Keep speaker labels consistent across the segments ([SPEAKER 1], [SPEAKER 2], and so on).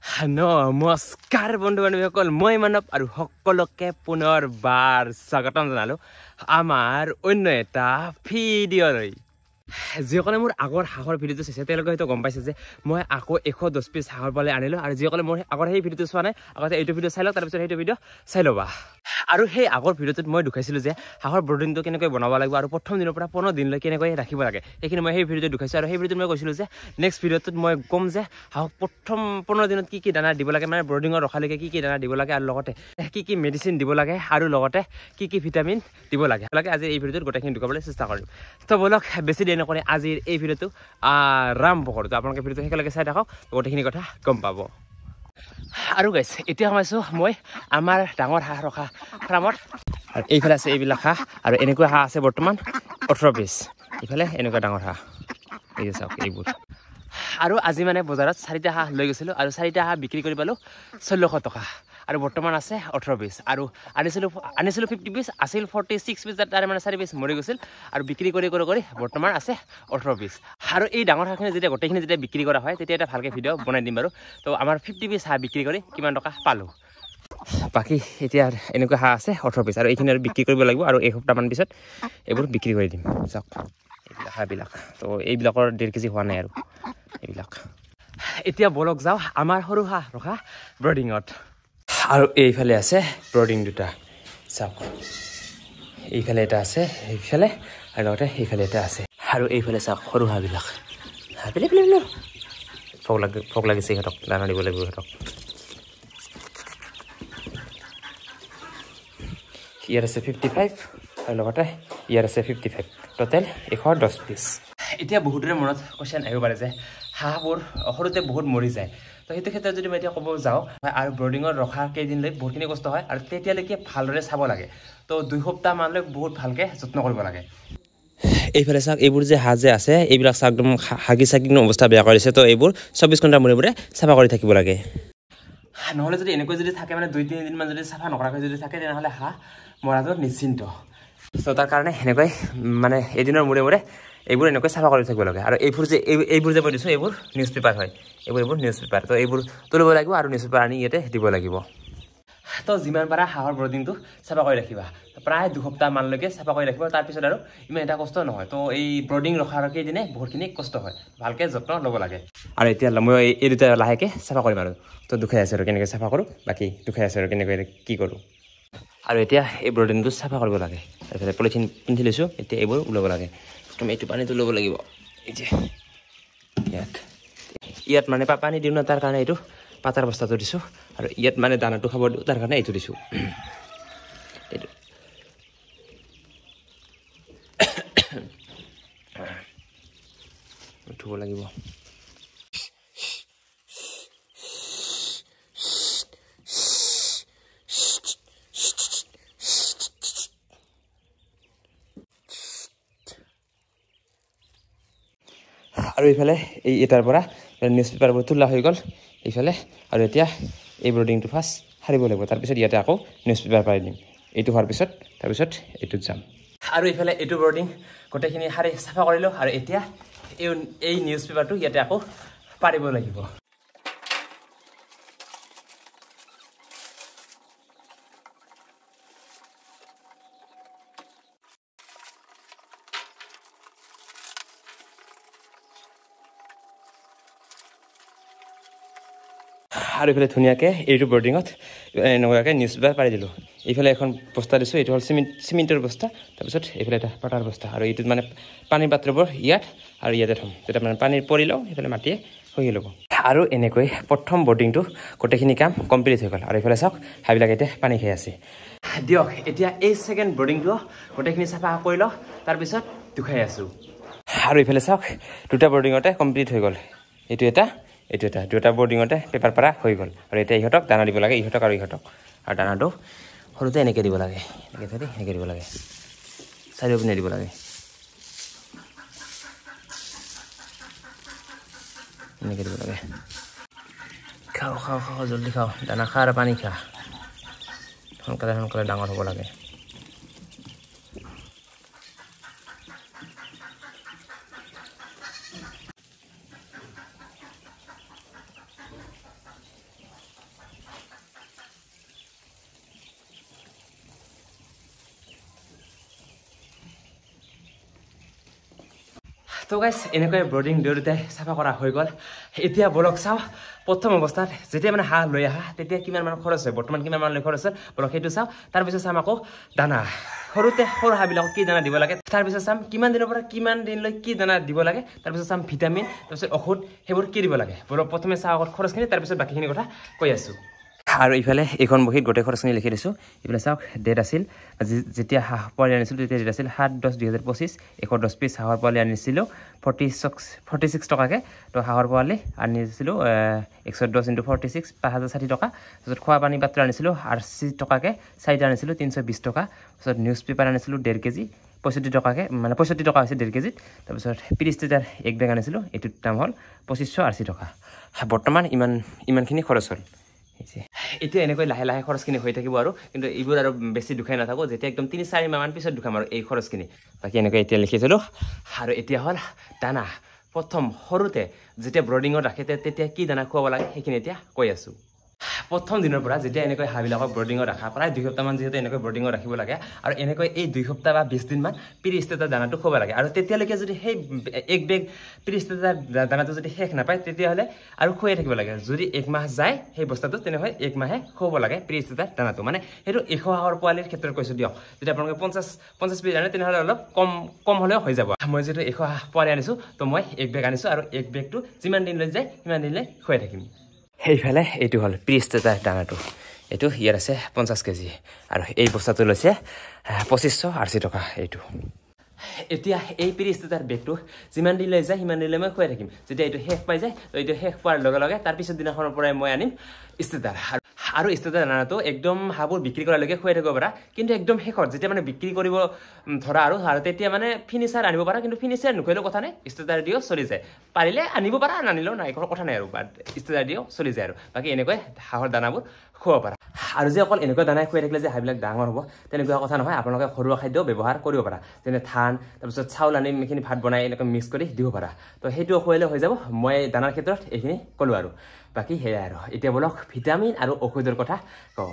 [SPEAKER 1] নমস্কাৰ বন্ধু বান্ধৱীসকল মই মানৱ আৰু সকলোকে পুনৰবাৰ স্বাগতম জনালো আমাৰ অন্য এটা ভিডিঅ'লৈ যিসকলে মোৰ আগৰ হাঁহৰ ভিডিঅ'টো চাইছে তেওঁলোকে হয়তো গম পাইছে যে মই আকৌ 110 পিচ হাঁহৰ পালে আনিলোঁ আৰু যিসকলে মোৰ আগৰ সেই ভিডিঅ'টো চোৱা নাই আগতে এইটো ভিডিঅ' চাই লওক তাৰপিছত সেইটো ভিডিঅ' চাই ল'বা আৰু সেই আগৰ ভিডিঅ'টোত মই দেখাইছিলোঁ যে হাঁহৰ ব্ৰডিংটো কেনেকৈ বনাব লাগিব আৰু প্ৰথম দিনৰ পৰা 15 দিনলৈ কেনেকৈ ৰাখিব লাগে সেইখিনি মই সেই ভিডিঅ'টো দেখাইছোঁ আৰু সেই ভিডিঅ'টোত মই কৈছিলোঁ যে নেক্সট ভিডিঅ'টোত মই ক'ম যে হাঁহক প্ৰথম 15 দিনত কি দানা দিব লাগে মানে ব্ৰডিঙত ৰখালৈকে কি দানা দিব লাগে আৰু লগতে কি মেডিচিন দিব লাগে আৰু লগতে কি ভিটামিন দিব লাগে আজি এই ভিডিঅ'টোত গোটেইখিনি দেখাবলৈ চেষ্টা কৰিম তো বলক বেছি দেৰি নকৰি আজিৰ এই ভিডিঅ'টো আৰম্ভ কৰোঁ তো আপোনালোকে ভিডিঅ'টো একেলগে চাই থাকক গোটেইখিনি কথা গম পাব আৰু গাইছ এতিয়া সোমাইছোঁ মই আমাৰ ডাঙৰ হাঁহ ৰখা ফাৰ্মত আৰু এইফালে আছে এইবিলাক হাঁহ আৰু এনেকুৱা হাঁহ আছে বৰ্তমান 18 পিচ এইফালে এনেকুৱা ডাঙৰ হাঁহ এই যে চাওক এইবোৰ আৰু আজি মানে বজাৰত 4টা হাঁহ লৈ গৈছিলোঁ আৰু 4টা হাঁহ বিক্ৰী কৰি পালোঁ 1600 টকা আৰু বৰ্তমান আছে 18 পিচ আৰু আনিছিলোঁ 50 পিচ আছিল 46 পিচ তাৰে মানে 4 পিচ মৰি গৈছিল আৰু বিক্ৰী কৰি বৰ্তমান আছে 18 পিচ আৰু এই ডাঙৰ হাঁহখিনি যেতিয়া গোটেইখিনি যেতিয়া বিক্ৰী কৰা হয় তেতিয়া এটা ভালকৈ ভিডিঅ' বনাই দিম বাৰু তো আমাৰ 50 পিচ হাঁহ বিক্ৰী কৰি কিমান টকা পালোঁ বাকী এতিয়া এনেকুৱা হাঁহ আছে 18 পিচ আৰু এইখিনি আৰু বিক্ৰী কৰিব লাগিব আৰু এসপ্তাহমান পিছত এইবোৰ বিক্ৰী কৰি দিম চাওক এইবিলাক হাঁহবিলাক তো এইবিলাকৰ 1.5 কেজি হোৱা নাই আৰু এইবিলাক এতিয়া বলক যাওঁ আমাৰ সৰু হাঁহ ৰখা ব্ৰডিঙত আৰু এইফালে আছে ব্ৰডিং দুটা চাওক এইফালে এটা আছে এইফালে আৰু লগতে এইফালে এটা আছে আৰু এইফালে চাওক সৰু হাঁহবিলাক ভোক লাগিছে সিহঁতক দানা দিব লাগিব সিহঁতক ইয়াৰ আছে 55 আৰু লগতে ইয়াৰ আছে 55 টোটেল 110 পিচ এতিয়া বহুতৰে মনত কোৱেশ্চন আহিব পাৰে যে হাঁহবোৰ সৰুতে বহুত মৰি যায় তো সেইটো ক্ষেত্ৰত যদি মই এতিয়া ক'ব যাওঁ আৰু ব্ৰডিঙত ৰখা কেইদিনলৈ বহুতখিনি কষ্ট হয় আৰু তেতিয়ালৈকে ভালদৰে চাব লাগে তো 2 সপ্তাহমানলৈ বহুত ভালকৈ যত্ন কৰিব লাগে এইফালে চাওক এইবোৰ যে হাঁহ যে আছে এইবিলাক চাওক একদম হাগি অৱস্থা বেয়া কৰিছে তো এইবোৰ 24 ঘণ্টাৰ মূৰে চাফা কৰি থাকিব লাগে নহ'লে যদি এনেকৈ যদি থাকে মানে 2-3 দিনমান যদি চাফা নকৰাকৈ যদি থাকে তেনেহ'লে হাঁহ মৰাটো নিশ্চিন্ত তো তাৰ কাৰণে সেনেকৈ মানে এদিনৰ মূৰে এইবোৰ এনেকৈ চাফা কৰি থাকিব লাগে আৰু এইবোৰ যে মই দিছোঁ এইবোৰ নিউজ পেপাৰ হয় এইবোৰ নিউজ পেপাৰ তো এইবোৰ তুলিব লাগিব আৰু নিউজ পেপাৰ আনি ইয়াতে দিব লাগিব তো যিমান পাৰা হাঁহৰ ব্ৰডিংটো চাফা কৰি ৰাখিবা প্ৰায় 2 সপ্তাহমানলৈকে চাফা কৰি ৰাখিব তাৰপিছত আৰু ইমান এটা কষ্ট নহয় তো এই ব্ৰডিং ৰখাৰ কেইদিনে বহুতখিনি কষ্ট হয় ভালকৈ যত্ন ল'ব লাগে আৰু এতিয়া মই এই দুটা লাহেকৈ চাফা কৰিম আৰু তো দুখাই আছে আৰু কেনেকৈ চাফা কৰোঁ বাকী দুখাই আছে আৰু কেনেকৈ কি কৰোঁ আৰু এতিয়া এই ব্ৰডিংটো চাফা কৰিব লাগে তাৰপিছত পলিথিন পিন্ধি লৈছোঁ এতিয়া এইবোৰ ওলাব লাগে তুমি এইটো পানীটো ল'ব লাগিব এই যে ইয়াত মানে পানী দিওঁ ন তাৰ কাৰণে এইটো পাতাৰ বস্তাটো দিছোঁ আৰু ইয়াত মানে দানাটো খাব দিওঁ তাৰ কাৰণে এইটো দিছোঁ এইটো ধুব লাগিব আৰু এইফালে এটাৰ পৰা নিউজ পেপাৰবোৰ তোলা হৈ গ'ল এইফালে আৰু এতিয়া এই ব্ৰডিংটো ফাৰ্ষ্ট সাৰিব লাগিব তাৰপিছত ইয়াতে আকৌ নিউজ পেপাৰ পাৰি দিম এইটো হোৱাৰ পিছত তাৰপিছত এইটোত যাম আৰু এইফালে এইটো ব্ৰডিং গোটেইখিনি সাৰি চাফা কৰিলোঁ আৰু এতিয়া এই নিউজ পেপাৰটো ইয়াতে আকৌ পাৰিব লাগিব আৰু এইফালে ধুনীয়াকৈ এইটো ব্ৰডিঙত এনেকুৱাকৈ নিউজ পেপাৰ পাৰি দিলোঁ এইফালে এখন বস্তা দিছোঁ এইটো হ'ল চিমেণ্টৰ বস্তা তাৰপিছত এইফালে এটা পাটাৰ বস্তা আৰু এইটোত মানে পানীৰ পাত্ৰবোৰ ইয়াত আৰু ইয়াতে থ'ম তেতিয়া মানে পানী পৰি লওঁ সেইফালে মাটিয়ে শুহি ল'ব আৰু এনেকৈ প্ৰথম ব্ৰডিংটো গোটেইখিনি কাম কমপ্লিট হৈ গ'ল আৰু এইফালে চাওক হাঁহবিলাক এতিয়া পানী খাই আছে দিয়ক এতিয়া এই ছেকেণ্ড ব্ৰডিংটো গোটেইখিনি চাফা কৰি লওঁ তাৰপিছত দুখাই আছোঁ আৰু এইফালে চাওক দুটা ব্ৰডিঙতে কমপ্লিট হৈ গ'ল এইটো এটা দুটা ব্ৰডিঙতে পেপাৰ পৰা হৈ গ'ল আৰু এতিয়া ইহঁতক দানা দিব লাগে ইহঁতক আৰু দানাটো সৰুতে এনেকৈ দিব লাগে এনেকৈ দিব লাগে চাৰিওপিনে দিব লাগে এনেকৈ দিব লাগে খাওঁ জলদি খাওঁ দানা খা আৰু পানী খা সোনকালে ডাঙৰ হ'ব লাগে তো গাইজ এনেকৈ ব্ৰডিং দুয়োটাই চাফা কৰা হৈ গ'ল এতিয়া বলক চাওঁ প্ৰথম অৱস্থাত যেতিয়া মানে হাঁহ লৈ আহা তেতিয়া কিমান মান খৰচ হয় বৰ্তমান কিমান মান খৰচ হয় বলক সেইটো চাওঁ তাৰপিছত চাম আকৌ দানা সৰুতে সৰু হাঁহবিলাকক কি দানা দিব লাগে তাৰপিছত চাম কিমান দিনৰ পৰা কিমান দিনলৈ কি দানা দিব লাগে তাৰপিছত চাম ভিটামিন তাৰপিছত ঔষধ সেইবোৰ কি দিব লাগে বলক প্ৰথমে চাওঁ আগত খৰচখিনি তাৰপিছত বাকীখিনি কথা কৈ আছোঁ আৰু ইফালে এইখন বহীত গোটেই খৰচখিনি লিখি দিছোঁ ইফালে চাওক ডেট আছিল যেতিয়া হাঁহ পোৱালি আনিছিলোঁ তেতিয়া ডেট আছিল 7/10/2025 110 পিচ হাঁহৰ পোৱালি আনিছিলোঁ 46 টকাকৈ তো হাঁহৰ পোৱালি আনিছিলোঁ 110 × 46 5060 টকা তাৰপিছত খোৱা পানী পাত্ৰ আনিছিলোঁ 80 টকাকৈ 4টা আনিছিলোঁ 320 টকা তাৰপিছত নিউজ পেপাৰ আনিছিলোঁ 1.5 কেজি 65 টকাকৈ মানে 65 টকা হৈছে 1.5 কেজিত তাৰপিছত 30 লিটাৰ এক বেগ আনিছিলোঁ এইটোৰ দাম হ'ল 2580 টকা বৰ্তমান ইমানখিনি খৰচ হ'ল এতিয়া এনেকৈ লাহে লাহে খৰচখিনি হৈ থাকিব আৰু কিন্তু এইবোৰ আৰু বেছি দুখাই নাথাকো যেতিয়া একদম 3-4 মাহমান পিছত দুখাম আৰু এই খৰচখিনি বাকী এনেকৈ এতিয়া লিখিছিলোঁ আৰু এতিয়া হ'ল দানা প্ৰথম সৰুতে যেতিয়া ব্ৰডিঙত ৰাখে তেতিয়া কি দানা খুৱাব লাগে সেইখিনি এতিয়া কৈ আছোঁ প্ৰথম দিনৰ পৰা যেতিয়া এনেকৈ হাঁহবিলাকক ব্ৰডিঙত ৰখা প্ৰায় 2 সপ্তাহমান যিহেতু এনেকৈ ব্ৰডিঙত ৰাখিব লাগে আৰু এনেকৈ এই 2 সপ্তাহ বা 20 দিনমান পিৰিষ্টেটাৰ দানাটো খুৱাব লাগে আৰু তেতিয়ালৈকে যদি সেই এক বেগ পিৰিষ্টেটাৰ দানাটো যদি শেষ নাপায় তেতিয়াহ'লে আৰু খুৱাই থাকিব লাগে যদি 1 মাহ যায় সেই বস্তাটো তেনেহ'লে 1 মাহে খুৱাব লাগে পিৰিষ্টেটাৰ দানাটো মানে সেইটো 100 হাঁহৰ পোৱালিৰ ক্ষেত্ৰত কৈছোঁ দিয়ক যদি আপোনালোকে 50 পিচ আনে তেনেহ'লে অলপ কম হ'লেও হৈ যাব মই যিহেতু 100 হাঁহ পোৱালি আনিছোঁ তো মই 1 বেগ আনিছোঁ আৰু 1 বেগটো যিমান দিনলৈ যায় সিমান দিনলৈ খুৱাই থাকিম সেইফালে এইটো হ'ল পিৰিষ্টেটাৰ দানাটো এইটো ইয়াৰ আছে 50 কেজি আৰু এই বস্তাটো লৈছে 2580 টকা এইটো এতিয়া এই পিৰিষ্টেটাৰ বেগটো যিমান দিনলৈ যায় সিমান দিনলৈ মই খুৱাই থাকিম যেতিয়া এইটো শেষ পাই যায় তো এইটো শেষ পোৱাৰ লগে লগে তাৰপিছত দিনাখনৰ পৰাই মই আনিম ষ্টেটাৰ আৰু ষ্টেটাৰ দানাটো একদম হাঁহবোৰ বিক্ৰী কৰালৈকে খুৱাই থাকিব পাৰা কিন্তু একদম শেষত যেতিয়া মানে বিক্ৰী কৰিব ধৰা আৰু তেতিয়া মানে ফিনিচাৰ আনিব পাৰা কিন্তু ফিনিচাৰ নুখুৱালেও কথা নাই ষ্টেটাৰ দিও চলি যায় পাৰিলে আনিব পাৰা নানিলেও নাই একো কথা নাই আৰু বাট ষ্টেটাৰ দিও চলি যায় আৰু বাকী এনেকৈ হাঁহৰ দানাবোৰ খুৱাব পাৰা আৰু যে অকল এনেকুৱা দানাই খুৱাই থাকিলে যে হাঁহবিলাক ডাঙৰ হ'ব তেনেকুৱা কথা নহয় আপোনালোকে ঘৰুৱা খাদ্য ব্যৱহাৰ কৰিব পাৰা যেনে ধান তাৰপিছত চাউল আনি এইখিনি ভাত বনাই এনেকৈ মিক্স কৰি দিব পাৰা তো সেইটো খুৱাইলে হৈ যাব মই দানাৰ ক্ষেত্ৰত এইখিনি ক'লোঁ আৰু বাকী সেয়াই আৰু এতিয়া বলক ভিটামিন আৰু ঔষধৰ কথা কওঁ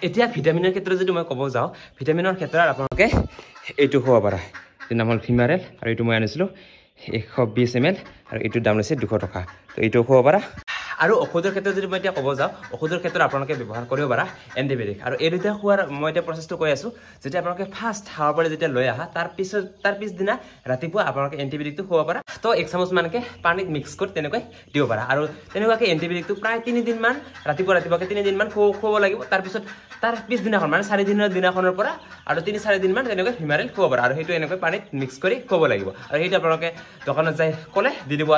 [SPEAKER 1] এতিয়া ভিটামিনৰ ক্ষেত্ৰত যদি মই ক'ব যাওঁ ভিটামিনৰ ক্ষেত্ৰত আপোনালোকে এইটো খুৱাব পাৰা এইটোৰ নাম হ'ল ভিমাৰেল আৰু এইটো মই আনিছিলোঁ 120 ml আৰু এইটোৰ দাম লৈছে 200 টকা তো এইটো খুৱাব পাৰা আৰু ঔষধৰ ক্ষেত্ৰত যদি মই এতিয়া ক'ব যাওঁ ঔষধৰ ক্ষেত্ৰত আপোনালোকে ব্যৱহাৰ কৰিব পাৰা এণ্টিবায়'টিক আৰু এই দুটা খোৱাৰ মই এতিয়া প্ৰচেছটো কৈ আছোঁ যেতিয়া আপোনালোকে ফাৰ্ষ্ট হাঁহৰ পৰা যেতিয়া লৈ আহা তাৰ পিছদিনা ৰাতিপুৱা আপোনালোকে এণ্টিবায়'টিকটো খুৱাব পাৰা তো 1 চামুচ মানকৈ পানীত মিক্স কৰি তেনেকৈ দিব পাৰা আৰু তেনেকুৱাকৈ এণ্টিবায়'টিকটো প্ৰায় 3 দিনমান ৰাতিপুৱাকৈ 3 দিনমান খুৱাব লাগিব তাৰপিছত তাৰ পিছদিনাখন মানে 4 দিনৰ দিনাখনৰ পৰা আৰু 3-4 দিনমান তেনেকৈ ভিমাৰেল খুৱাব পাৰা আৰু সেইটো এনেকৈ পানীত মিক্স কৰি খুৱাব লাগিব আৰু সেইটো আপোনালোকে দোকানত যাই ক'লে দি দিব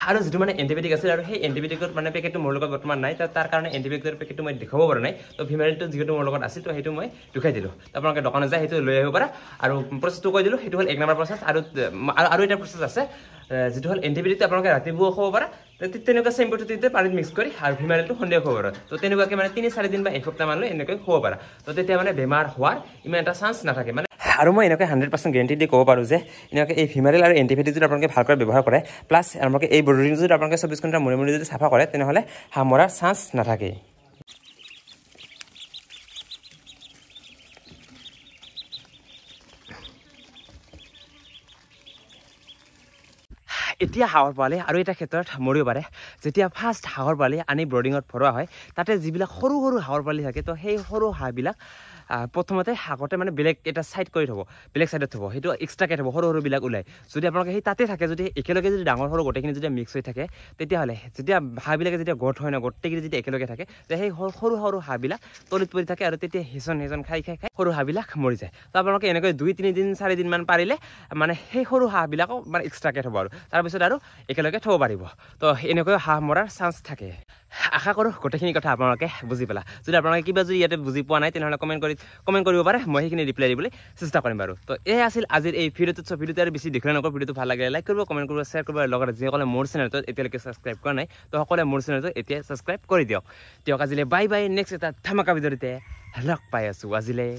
[SPEAKER 1] আৰু যিটো মানে এণ্টিবায়'টিক আছিল আৰু সেই এণ্টিবায়'টিকৰ মানে পেকেটটো মোৰ লগত বৰ্তমান নাই তাৰ কাৰণে এণ্টিবায়'টিকৰ পেকেটটো মই দেখাব পৰা নাই তো ভিমাৰেলটো যিহেতু মোৰ লগত আছিল তো সেইটো মই দেখাই দিলোঁ তো আপোনালোকে দোকানত যায় সেইটো লৈ আহিব পাৰা আৰু প্ৰচেছটো কৈ দিলোঁ সেইটো হ'ল 1 নম্বৰ প্ৰচেছ আৰু এটা প্ৰচেছ আছে যেটো হ'ল এণ্টিবায়'টিকটো আপোনালোকে ৰাতিপুৱা খুৱাব পাৰা তেনেকুৱা চেম পদ্ধতিতে পানীত মিক্স কৰি আৰু ভিমাৰেলটো সন্ধিয়া খুৱাব পাৰা তো তেনেকুৱাকৈ মানে 3-4 দিন বা এসপ্তাহমানলৈ এনেকৈ খুৱাব পাৰা তো তেতিয়া মানে বেমাৰ হোৱাৰ ইমান এটা চান্স নাথাকে মানে আৰু মই এনেকৈ 100% গেৰেণ্টি দি ক'ব পাৰোঁ যে এনেকৈ এই ভিমাৰেল আৰু এণ্টিবায়'টিক যদি আপোনালোকে ভালকৈ ব্যৱহাৰ কৰে প্লাছ আপোনালোকে এই ব্ৰডিং যদি আপোনালোকে 24 ঘণ্টা মূৰে মূৰে যদি চাফা কৰে তেনেহ'লে হাঁহ মৰাৰ চান্স নাথাকে এতিয়া হাঁহৰ পোৱালি আৰু এটা ক্ষেত্ৰত মৰিব পাৰে যেতিয়া ফাৰ্ষ্ট হাঁহৰ পোৱালি আনি ব্ৰডিঙত ভৰোৱা হয় তাতে যিবিলাক সৰু হাঁহৰ পোৱালি থাকে তো সেই সৰু হাঁহবিলাক প্ৰথমতে আগতে মানে বেলেগ এটা সাইড কৰি থব বেলেগ সাইডত থব সেইটো এক্সট্ৰাকে থব সৰু বিলাক ওলাই যদি আপোনালোকে সেই তাতে থাকে যদি একেলগে যদি ডাঙৰ গোটেইখিনি যদি মিক্স হৈ থাকে তেতিয়াহ'লে যেতিয়া হাঁহবিলাকে যেতিয়া গোট হয় না গোটেইখিনি যদি একেলগে থাকে সেই সৰু হাঁহবিলাক তলিত পৰি থাকে আৰু তেতিয়া হেচন খাই সৰু হাঁহবিলাক মৰি যায় তো আপোনালোকে এনেকৈ 2-3 দিন 4 দিনমান পাৰিলে মানে সেই সৰু হাঁহবিলাকক মানে এক্সট্ৰাকে থব আৰু তাৰপিছত আৰু একেলগে থব পাৰিব তো এনেকৈ হাঁহ মৰাৰ চান্স থাকে আশা কৰোঁ গোটেইখিনি কথা আপোনালোকে বুজি পালা যদি আপোনালোকে কিবা যদি ইয়াতে বুজি পোৱা নাই তেনেহ'লে কমেণ্ট কৰিব পাৰে মই সেইখিনি ৰিপ্লাই দিবলৈ চেষ্টা কৰিম বাৰু তো এই আছিল আজিৰ এই ভিডিঅ'টোত ভিডিঅ'টো আৰু বেছি দেখিলে নকৰোঁ ভিডিঅ'টো ভাল লাগিলে লাইক কৰিব কমেণ্ট কৰিব শ্বেয়াৰ কৰিব লগতে যিসকলে মোৰ চেনেলটোত এতিয়ালৈকে ছাবস্ক্ৰাইব কৰা নাই তো সকলোৱে মোৰ চেনেলটো এতিয়া ছাবস্ক্ৰাইব কৰি দিয়ক আজিলৈ বাই নেক্সট এটা ধামাকা ভিডিঅ'তে লগ পাই আছোঁ আজিলৈ